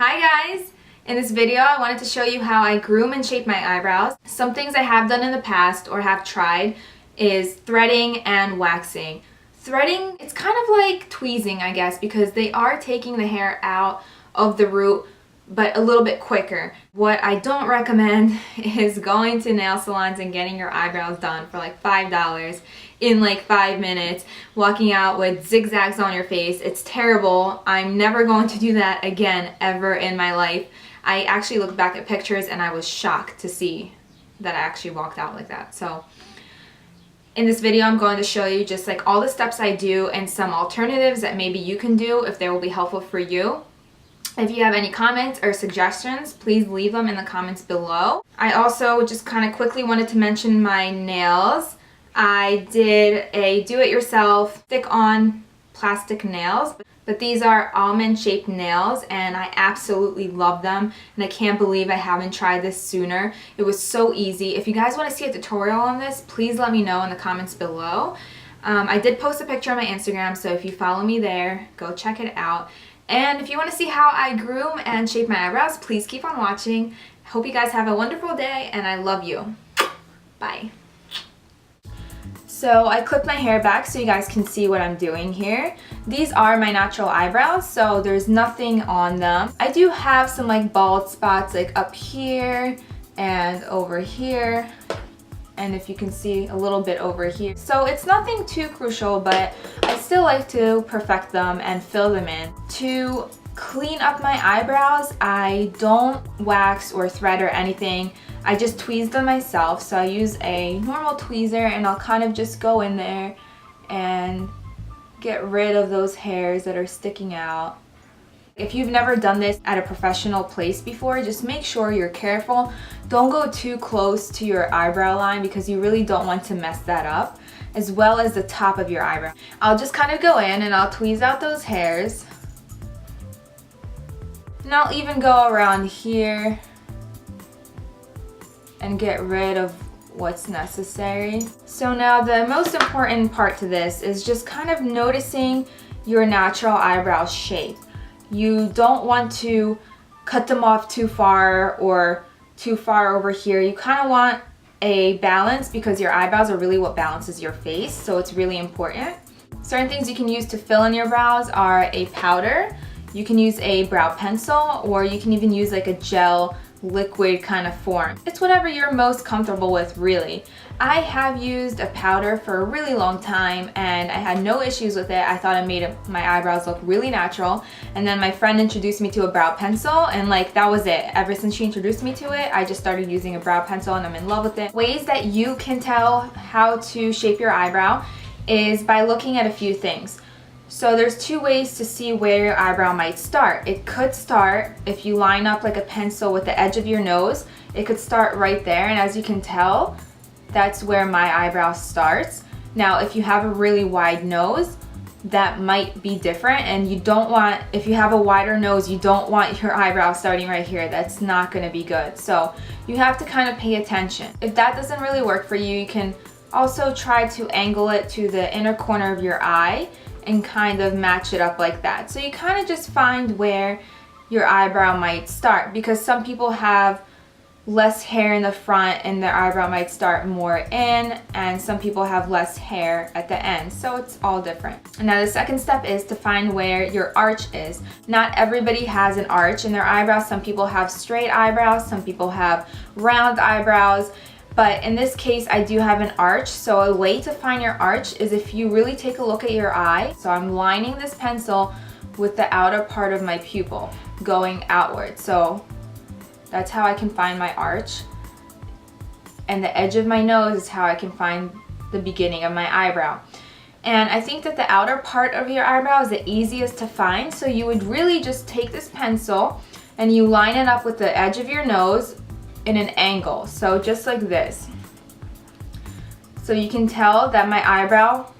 Hi guys! In this video I wanted to show you how I groom and shape my eyebrows. Some things I have done in the past or have tried is threading and waxing. Threading, it's kind of like tweezing, I guess, because they are taking the hair out of the root but a little bit quicker. What I don't recommend is going to nail salons and getting your eyebrows done for like $5 in like 5 minutes, walking out with zigzags on your face. It's terrible. I'm never going to do that again ever in my life. I actually looked back at pictures and I was shocked to see that I actually walked out like that. So in this video I'm going to show you just like all the steps I do and some alternatives that maybe you can do if they will be helpful for you. If you have any comments or suggestions, please leave them in the comments below. I also just kind of quickly wanted to mention my nails. I did a do-it-yourself stick-on plastic nails, but these are almond-shaped nails and I absolutely love them and I can't believe I haven't tried this sooner. It was so easy. If you guys want to see a tutorial on this, please let me know in the comments below. I did post a picture on my Instagram, so if you follow me there, go check it out. And if you want to see how I groom and shape my eyebrows, please keep on watching. Hope you guys have a wonderful day and I love you. Bye. So I clipped my hair back so you guys can see what I'm doing here. These are my natural eyebrows, so there's nothing on them. I do have some like bald spots like up here and over here. And if you can see a little bit over here. So it's nothing too crucial, but I still like to perfect them and fill them in. To clean up my eyebrows, I don't wax or thread or anything. I just tweeze them myself. So I use a normal tweezer and I'll kind of just go in there and get rid of those hairs that are sticking out. If you've never done this at a professional place before, just make sure you're careful. Don't go too close to your eyebrow line because you really don't want to mess that up, as well as the top of your eyebrow. I'll just kind of go in and I'll tweeze out those hairs. And I'll even go around here and get rid of what's necessary. So now the most important part to this is just kind of noticing your natural eyebrow shape. You don't want to cut them off too far or too far over here. You kind of want a balance because your eyebrows are really what balances your face, so it's really important. Certain things you can use to fill in your brows are a powder, you can use a brow pencil, or you can even use like a gel liquid kind of form. It's whatever you're most comfortable with, really. I have used a powder for a really long time and I had no issues with it. I thought it made my eyebrows look really natural, and then my friend introduced me to a brow pencil and like that was it. Ever since she introduced me to it, I just started using a brow pencil and I'm in love with it. Ways that you can tell how to shape your eyebrow is by looking at a few things. So there's two ways to see where your eyebrow might start. It could start, if you line up like a pencil with the edge of your nose, it could start right there, and as you can tell, that's where my eyebrow starts. Now if you have a really wide nose, that might be different, and you don't want, if you have a wider nose, you don't want your eyebrow starting right here. That's not going to be good. So you have to kind of pay attention. If that doesn't really work for you, you can also try to angle it to the inner corner of your eye and kind of match it up like that. So you kind of just find where your eyebrow might start, because some people have less hair in the front and their eyebrow might start more in, and some people have less hair at the end, so it's all different. And now the second step is to find where your arch is. Not everybody has an arch in their eyebrows. Some people have straight eyebrows, some people have round eyebrows. But in this case, I do have an arch, so a way to find your arch is if you really take a look at your eye. So I'm lining this pencil with the outer part of my pupil going outward. So that's how I can find my arch. And the edge of my nose is how I can find the beginning of my eyebrow. And I think that the outer part of your eyebrow is the easiest to find. So you would really just take this pencil and you line it up with the edge of your nose in an angle, so just like this. So you can tell that my eyebrow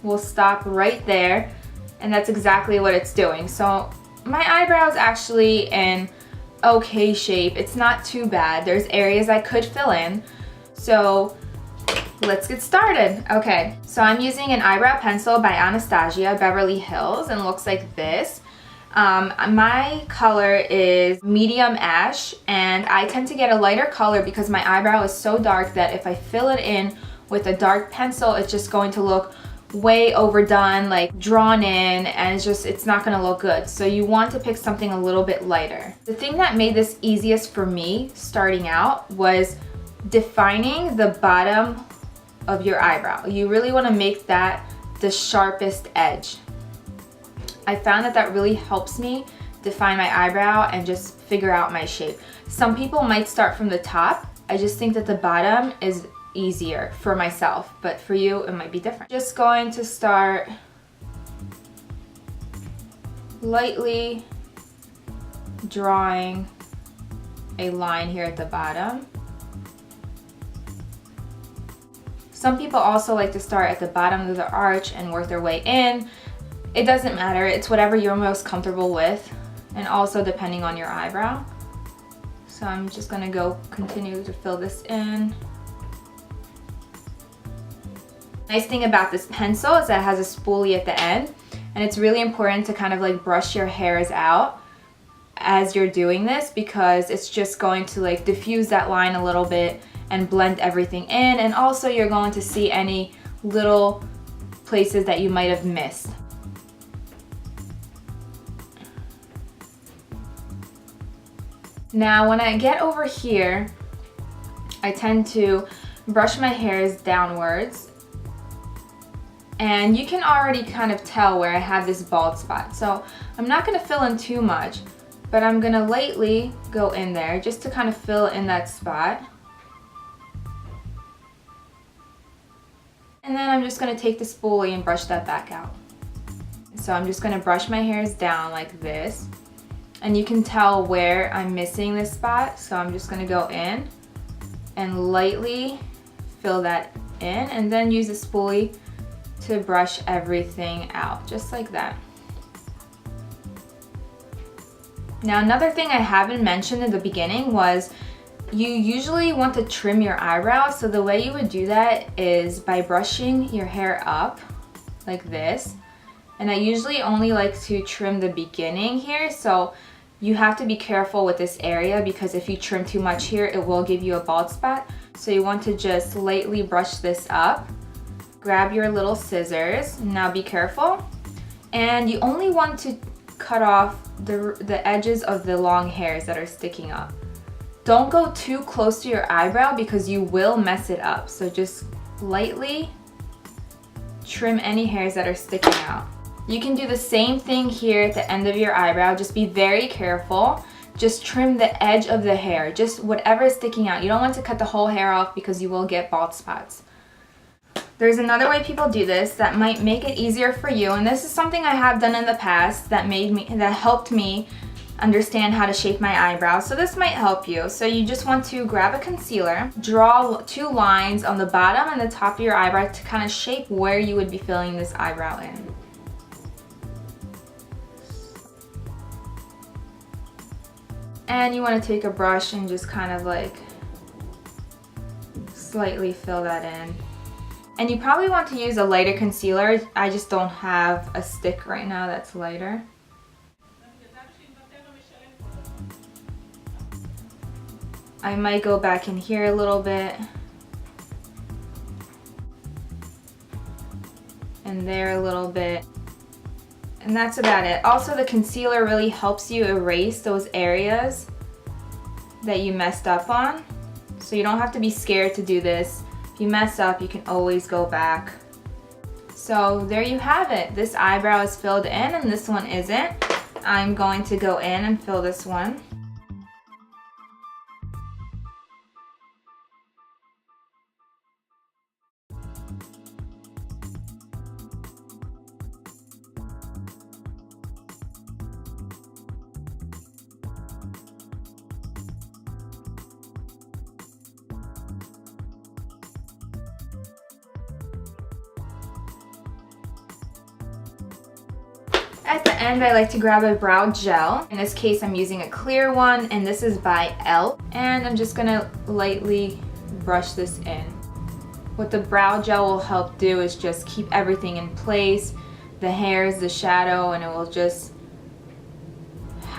will stop right there, and that's exactly what it's doing. So my eyebrow is actually in okay shape. It's not too bad. There's areas I could fill in. So let's get started. Okay, so I'm using an eyebrow pencil by Anastasia, Beverly Hills, and it looks like this. My color is medium ash, and I tend to get a lighter color because my eyebrow is so dark that if I fill it in with a dark pencil, it's just going to look way overdone, like drawn in, and it's not gonna look good. So you want to pick something a little bit lighter. The thing that made this easiest for me starting out was defining the bottom of your eyebrow. You really want to make that the sharpest edge. I found that that really helps me define my eyebrow and just figure out my shape. Some people might start from the top. I just think that the bottom is easier for myself, but for you it might be different. Just going to start lightly drawing a line here at the bottom. Some people also like to start at the bottom of the arch and work their way in. It doesn't matter, it's whatever you're most comfortable with, and also depending on your eyebrow. So I'm just gonna continue to fill this in. Nice thing about this pencil is that it has a spoolie at the end, and it's really important to kind of like brush your hairs out as you're doing this, because it's just going to like diffuse that line a little bit and blend everything in, and also you're going to see any little places that you might have missed. Now when I get over here, I tend to brush my hairs downwards, and you can already kind of tell where I have this bald spot. So I'm not going to fill in too much, but I'm going to lightly go in there just to kind of fill in that spot. And then I'm just going to take the spoolie and brush that back out. So I'm just going to brush my hairs down like this. And you can tell where I'm missing this spot, so I'm just gonna go in and lightly fill that in, and then use the spoolie to brush everything out, just like that. Now another thing I haven't mentioned in the beginning was you usually want to trim your eyebrows, so the way you would do that is by brushing your hair up like this. And I usually only like to trim the beginning here, so you have to be careful with this area, because if you trim too much here, it will give you a bald spot. So you want to just lightly brush this up. Grab your little scissors. Now be careful. And you only want to cut off the edges of the long hairs that are sticking up. Don't go too close to your eyebrow because you will mess it up. So just lightly trim any hairs that are sticking out. You can do the same thing here at the end of your eyebrow. Just be very careful. Just trim the edge of the hair, just whatever is sticking out. You don't want to cut the whole hair off because you will get bald spots. There's another way people do this that might make it easier for you, and this is something I have done in the past that helped me understand how to shape my eyebrows. So this might help you. So you just want to grab a concealer, draw 2 lines on the bottom and the top of your eyebrow to kind of shape where you would be filling this eyebrow in. And you want to take a brush and just kind of like slightly fill that in. And you probably want to use a lighter concealer. I just don't have a stick right now that's lighter. I might go back in here a little bit. And there a little bit. And that's about it. Also, the concealer really helps you erase those areas that you messed up on. So you don't have to be scared to do this. If you mess up, you can always go back. So there you have it. This eyebrow is filled in and this one isn't. I'm going to go in and fill this one. At the end, I like to grab a brow gel. In this case, I'm using a clear one, and this is by Elle. And I'm just gonna lightly brush this in. What the brow gel will help do is just keep everything in place, the hairs, the shadow, and it will just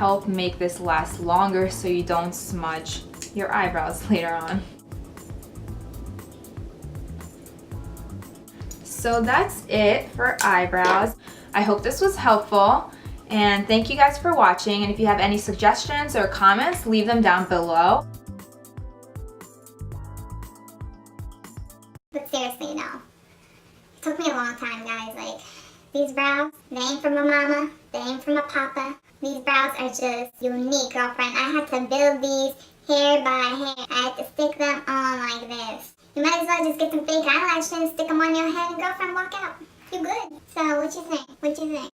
help make this last longer so you don't smudge your eyebrows later on. So that's it for eyebrows. I hope this was helpful, and thank you guys for watching. And if you have any suggestions or comments, leave them down below. But seriously, no. It took me a long time, guys. Like, these brows, they ain't from a mama, they ain't from a papa. These brows are just unique, girlfriend. I had to build these hair by hair. I had to stick them on like this. You might as well just get some fake eyelashes, stick them on your head, and girlfriend, walk out. You good. So, what you think? What you think?